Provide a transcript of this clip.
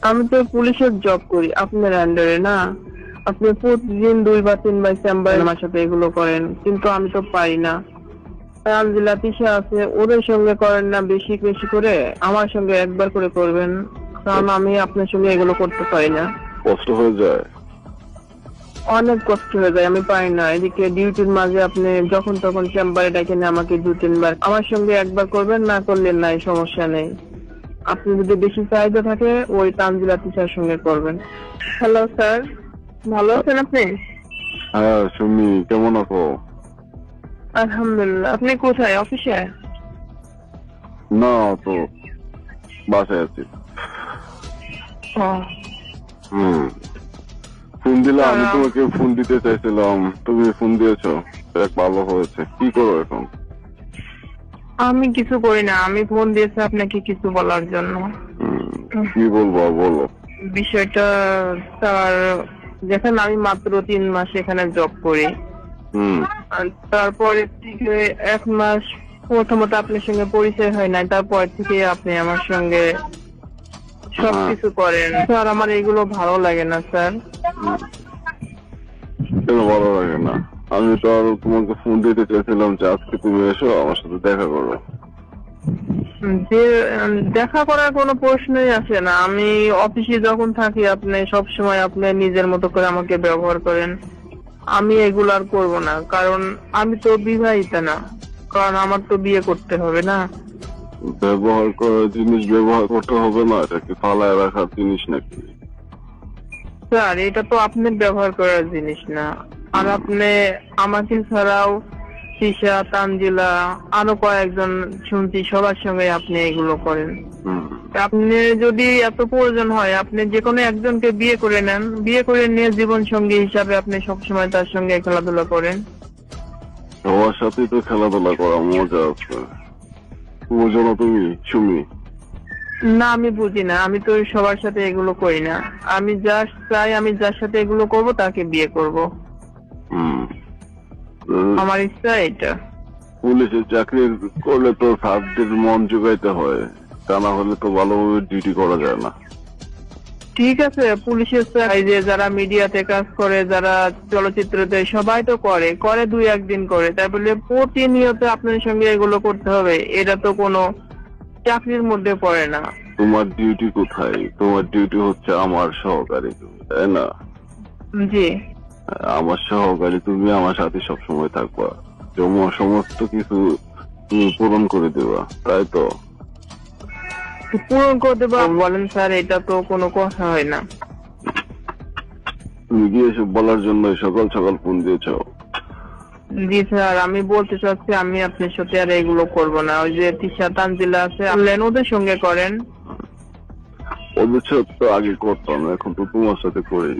আমি তো পুলিশের জব করি আপনার আন্ডারে না। আপনি প্রতিদিন 2 বা 3 বার চেম্বারে আমার সাথে এগুলো করেন, কিন্তু আমি তো পারি না। তানজিলা তিশা আছে, ওদের সঙ্গে করেন না বেশি বেশি করে, আমার সঙ্গে একবার করে করবেন, কারণ আমি আপনার সঙ্গে এগুলো করতে পারি না। কষ্ট হয়ে যায়। অনেক কষ্ট হয়ে যায়, আমি পারি না। এদিকে ডিউটির মাঝে আপনি যখন তখন চেম্বারে ডেকে আমাকে 2-3 বার, আমার সঙ্গে একবার করবেন, না করলেন নাই, সমস্যা নেই। আপনি যদি বেশি চাহিদা থাকে ওই তানজিলা তিশার সঙ্গে করবেন। হ্যালো স্যার, ভালো আছেন আপনি? হ্যাঁ সুমি, কেমন আছো? আলহামদুলিল্লাহ। আপনি কোথায়, অফিসে? না তো, বাসায় আছি। ও, ফোন দিলা, আমি স্যার, তোমাকে ফোন দিতে চাইছিলাম, তুমি ফোন দিয়েছো, দেখ ভালো হয়েছে। কি করো এখন? আমি কিছু করি না, আমি ফোন দিয়েছি আপনাকে কিছু বলার জন্য। কি বলবো বলো। বিষয়টা স্যার, দেখেন আমি মাত্র 3 মাস এখানে জব করি। আর তারপরে থেকে 1 মাস প্রথমত আপনার সঙ্গে পরিচয় হয় নাই, তারপর থেকে আপনি আমার সঙ্গে সবকিছু করেন। স্যার আমার এগুলো ভালো লাগে না স্যার। কেন ভালো লাগে না? আমি তো আর তোমাকে ফোন দিতে চাইছিলাম যে আজকে তুমি এসো আমার সাথে দেখা করো। যে দেখা করার কোনো প্রশ্নই আসে না। আমি অফিসে যখন থাকি আপনি সব সময় আপনি নিজের মতো করে আমাকে ব্যবহার করেন। আমি এগুলো আর করবো না, কারণ আমি তো বিবাহিতা না, কারণ আমার তো বিয়ে করতে হবে না। ব্যবহার করার জিনিস ব্যবহার করতে হবে না, এটা কি ফালায় রাখার জিনিস নাকি? স্যার এটা তো আপনার ব্যবহার করার জিনিস না। আর আপনি আমাকে ছাড়াও তিশা, তানজিলা, আরো কয়েকজন শুনছি, সবার সঙ্গে আপনি এগুলো করেন। আপনি যদি এত প্রয়োজন হয় আপনি যে কোনো একজনকে বিয়ে করে নেন, বিয়ে করে নিয়ে জীবন সঙ্গী হিসাবে আপনি সবসময় তার সঙ্গে খেলাধুলা করেন। সবার সাথেই তো খেলাধুলা করা মজা আছে, বুঝো না তুমি সুমি? না আমি বুঝি না, আমি তো সবার সাথে এগুলো করি না। আমি জাস্ট চাই আমি যার সাথে এগুলো করব তাকে বিয়ে করব, আমার ইচ্ছা এটা। পুলিশের চাকরি করলে তো ছাত্রদের মন জোগাইতে হয়, তা না হলে তো ভালোভাবে ডিউটি করা যায় না। ঠিক আছে, পুলিশের চাকরি যে যারা মিডিয়াতে কাজ করে, যারা চলচ্চিত্রতে, সবাই তো করে করে 2-1 দিন করে, তাই বলে প্রতিনিয়ত আপনার সঙ্গে এগুলো করতে হবে, এটা তো কোনো চাকরির মধ্যে পড়ে না। তোমার ডিউটি কোথায়? তোমার ডিউটি হচ্ছে আমার সহকারী তুমি, তাই না? জি। আমার সহকারী তুমি, আমার সাথে সবসময় থাকবা, তোমার সমস্ত কিছু তুমি পূরণ করে দেবা, তাই তো? পূরণ করতে বলেন স্যার, এটা তো কোনো কথা হয় না। তুমি কি এসব বলার জন্য সকাল সকাল ফোন দিয়েছো? জি স্যার, আমি বলতে চাচ্ছি আমি আপনার সাথে আর এগুলো করব না। ওই যে তিশা, তানজিলা আছে, আপনি ওদের সঙ্গে করেন। ওদের সাথে তো আগে করতাম, এখন তো তোমার সাথে করি।